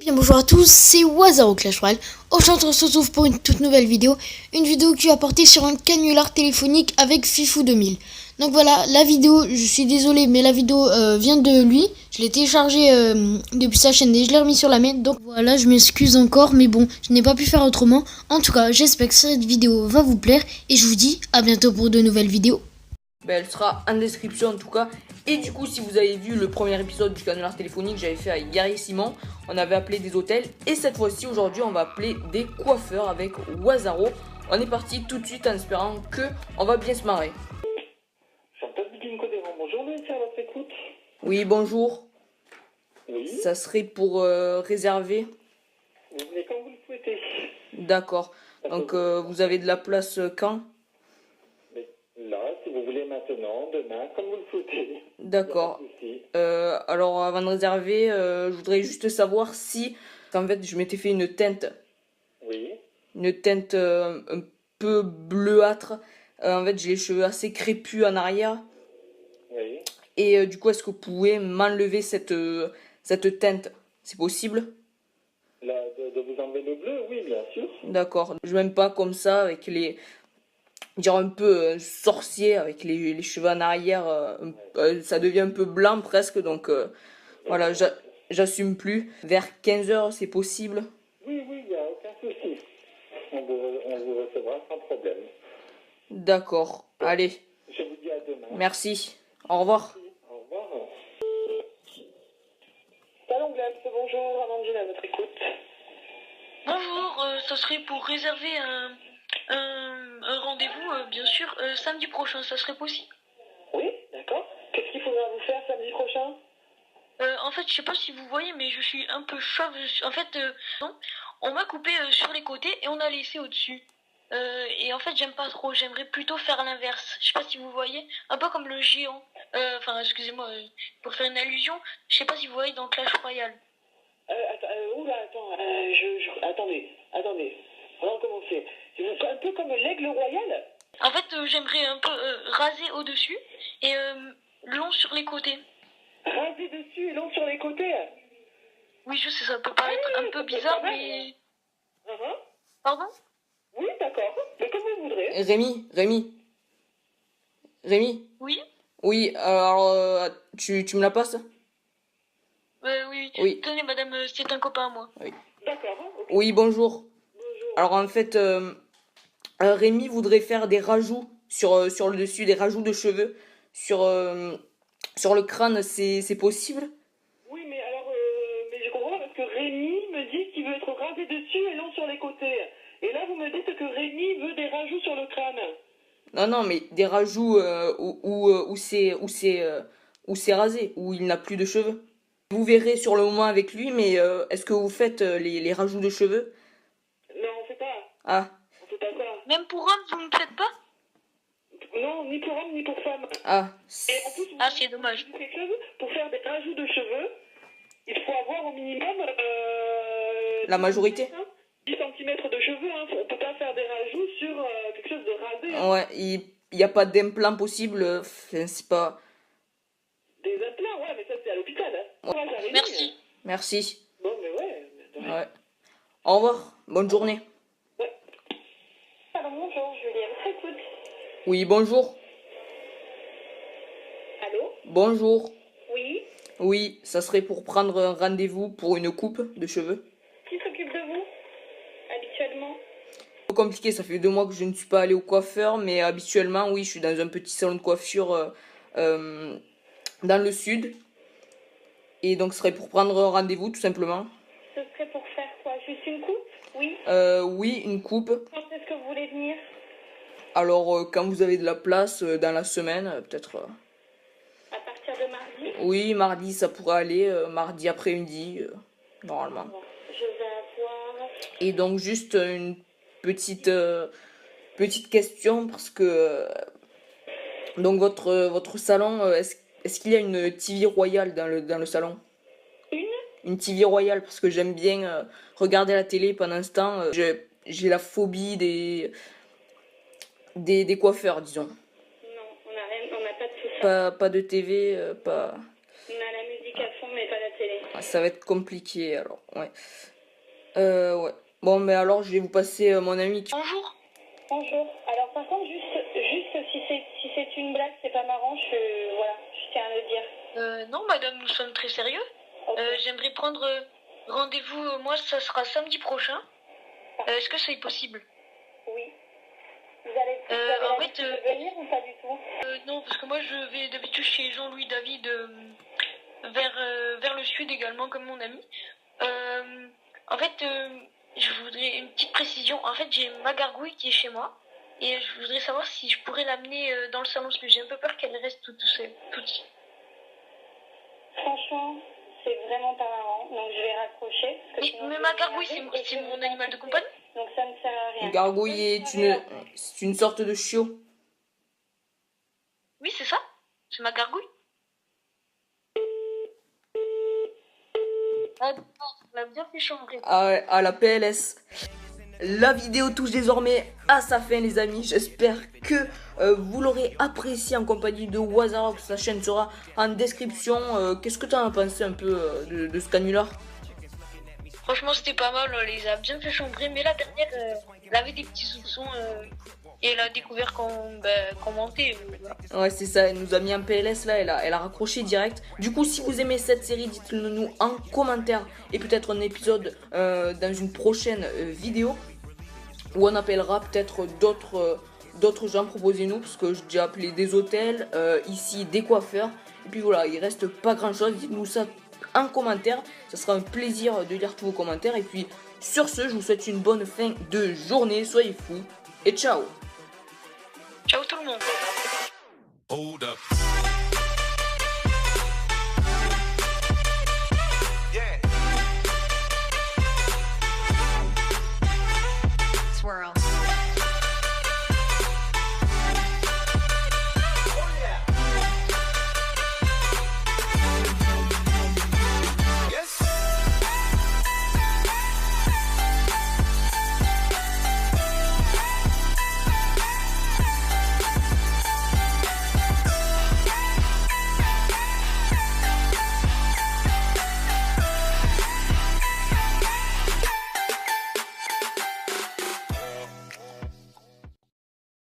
Bien bonjour à tous, c'est Wazao Clash Royale. Aujourd'hui on se retrouve pour une toute nouvelle vidéo. Une vidéo qui va porter sur un canular téléphonique avec Fifou 2000. Donc voilà, la vidéo, je suis désolé mais la vidéo vient de lui. Je l'ai téléchargée depuis sa chaîne et je l'ai remis sur la mienne. Donc voilà, je m'excuse encore mais bon, je n'ai pas pu faire autrement. En tout cas, j'espère que cette vidéo va vous plaire. Et je vous dis à bientôt pour de nouvelles vidéos. Elle sera en description en tout cas. Et du coup, si vous avez vu le premier épisode du canular téléphonique, j'avais fait avec Gary et Simon, on avait appelé des hôtels. Et cette fois-ci, aujourd'hui, on va appeler des coiffeurs avec Wazaro. On est parti tout de suite en espérant que on va bien se marrer. Bonjour, mais c'est à votre écoute. Oui, bonjour. Oui. Ça serait pour réserver. Vous venez quand vous le souhaitez. D'accord. Donc, vous avez de la place quand? Mais là, si vous voulez maintenant, demain, comme vous le souhaitez. D'accord. Alors, avant de réserver, je voudrais juste savoir si, en fait, je m'étais fait une teinte. Oui. Une teinte un peu bleuâtre. En fait, j'ai les cheveux assez crépus en arrière. Oui. Et du coup, est-ce que vous pouvez m'enlever cette teinte? C'est possible? Là, de vous enlever le bleu, oui, bien sûr. D'accord. Je m'aime pas comme ça, avec les... dire un peu sorcier, avec les cheveux en arrière. Ça devient un peu blanc presque, donc voilà, j'assume plus. Vers 15h, c'est possible? Oui, il n'y a aucun souci. On vous recevra sans problème. D'accord. Allez. Je vous dis à demain. Merci. Au revoir. Au revoir. Salon Glace, bonjour, Amandine à votre écoute. Bonjour, ça serait pour réserver un rendez-vous, bien sûr, samedi prochain, ça serait possible? Oui, d'accord. Qu'est-ce qu'il faudra vous faire samedi prochain? En fait, je sais pas si vous voyez, mais je suis un peu chauve. En fait, non, on m'a coupé sur les côtés et on a laissé au-dessus. Et en fait, j'aime pas trop. J'aimerais plutôt faire l'inverse. Je sais pas si vous voyez, un peu comme le géant. Enfin, excusez-moi, pour faire une allusion, je sais pas si vous voyez dans Clash Royale. Attendez. On va recommencer. C'est un peu comme l'aigle royal? En fait, j'aimerais un peu raser au-dessus et long sur les côtés. Raser dessus et long sur les côtés? Oui, je sais, ça peut paraître un peu bizarre, mais... Pardon? Oui, d'accord. Mais comme vous voudrez. Rémi? Oui? Oui, alors, tu me la passes? Oui. Oui. Tenez, madame, c'est un copain à moi. Oui. D'accord. Okay. Oui, bonjour. Bonjour. Alors, en fait, Rémi voudrait faire des rajouts sur le dessus, des rajouts de cheveux sur le crâne, c'est possible? Oui, mais alors, mais je comprends pas parce que Rémi me dit qu'il veut être rasé dessus et long sur les côtés. Et là, vous me dites que Rémi veut des rajouts sur le crâne. Non, mais des rajouts où c'est rasé, où il n'a plus de cheveux. Vous verrez sur le moment avec lui, mais est-ce que vous faites les rajouts de cheveux? Non, on fait pas. Ah, On fait pas ça. Même pour homme, vous ne me faites pas? Non, ni pour homme, ni pour femme. ah, Et en plus, Ah, c'est dommage. quelque chose, pour faire des rajouts de cheveux, il faut avoir au minimum... la majorité? 10 cm de cheveux, hein. On peut pas faire des rajouts sur quelque chose de rasé. Hein. Ouais, il n'y a pas d'implant possible, enfin, c'est pas... Des implants, ouais, mais ça c'est à l'hôpital. Hein. Ouais. Courage à Rémi. Merci. Merci. Bon, mais ouais. Ouais. Au revoir, bonne journée. Ouais. Alors bonjour, Julie, à votre écoute. Oui, bonjour. Allô? Bonjour. Oui? Oui, ça serait pour prendre un rendez-vous pour une coupe de cheveux. Qui s'occupe de vous, habituellement? Un peu compliqué, ça fait 2 mois que je ne suis pas allé au coiffeur, mais habituellement, oui, je suis dans un petit salon de coiffure dans le sud. Et donc, ce serait pour prendre un rendez-vous, tout simplement. Ce serait pour faire quoi? Juste une coupe? Oui? Oui, une coupe. Quand est-ce que vous voulez venir? Alors, quand vous avez de la place dans la semaine, peut-être... À partir de mardi? Oui, mardi, ça pourrait aller. Mardi après-midi, normalement. Bon, je vais avoir... Et donc, juste une petite question, parce que... donc, votre salon, est-ce qu'il y a une TV royale dans le salon? Une TV royale, parce que j'aime bien regarder la télé pendant ce temps. J'ai la phobie des coiffeurs, disons. Non, on n'a pas de tout ça. Pas de TV, pas... On a la musique musique à fond, mais pas la télé. Ah, ça va être compliqué alors, ouais. Ouais. Bon, mais alors je vais vous passer mon ami. Bonjour. Bonjour. Alors par contre, juste si c'est une blague, c'est pas marrant, voilà, je tiens à le dire. Non, madame, nous sommes très sérieux. Ok. J'aimerais prendre rendez-vous, moi, ça sera samedi prochain. Est-ce que c'est possible? Oui. Vous avez en l'habitude fait, de venir ou pas du tout? Non, parce que moi, je vais d'habitude chez Jean-Louis David vers le sud également, comme mon ami. En fait, je voudrais une petite précision. En fait, j'ai ma gargouille qui est chez moi. Et je voudrais savoir si je pourrais l'amener dans le salon, parce que j'ai un peu peur qu'elle reste toute seule. Franchement, c'est vraiment pas marrant, donc je vais raccrocher. Parce que sinon, Mais je ma vais gargouille, m'énerver et c'est je mon vais animal de m'insulter. compagnie. Donc ça ne sert à rien. Une gargouille c'est une sorte de chiot. Oui, c'est ça. C'est ma gargouille. Ah, on l'a bien fait chambrer. À la PLS. La vidéo touche désormais à sa fin, les amis. J'espère que vous l'aurez apprécié en compagnie de Wazarok. Sa chaîne sera en description. Qu'est-ce que tu en as pensé un peu de ce canular? Franchement, c'était pas mal, on les a bien fait chambrer, mais la dernière, elle avait des petits soupçons et elle a découvert qu'on mentait. Voilà. Ouais, c'est ça, elle nous a mis un PLS là, elle a raccroché direct. Du coup, si vous aimez cette série, dites-le nous en commentaire et peut-être un épisode dans une prochaine vidéo où on appellera peut-être d'autres gens, proposez-nous, parce que j'ai appelé des hôtels, ici des coiffeurs. Et puis voilà, il reste pas grand-chose, dites-nous ça en commentaire, ça sera un plaisir de lire tous vos commentaires. Et puis sur ce, je vous souhaite une bonne fin de journée, soyez fous et ciao. Ciao tout le monde. Hold up.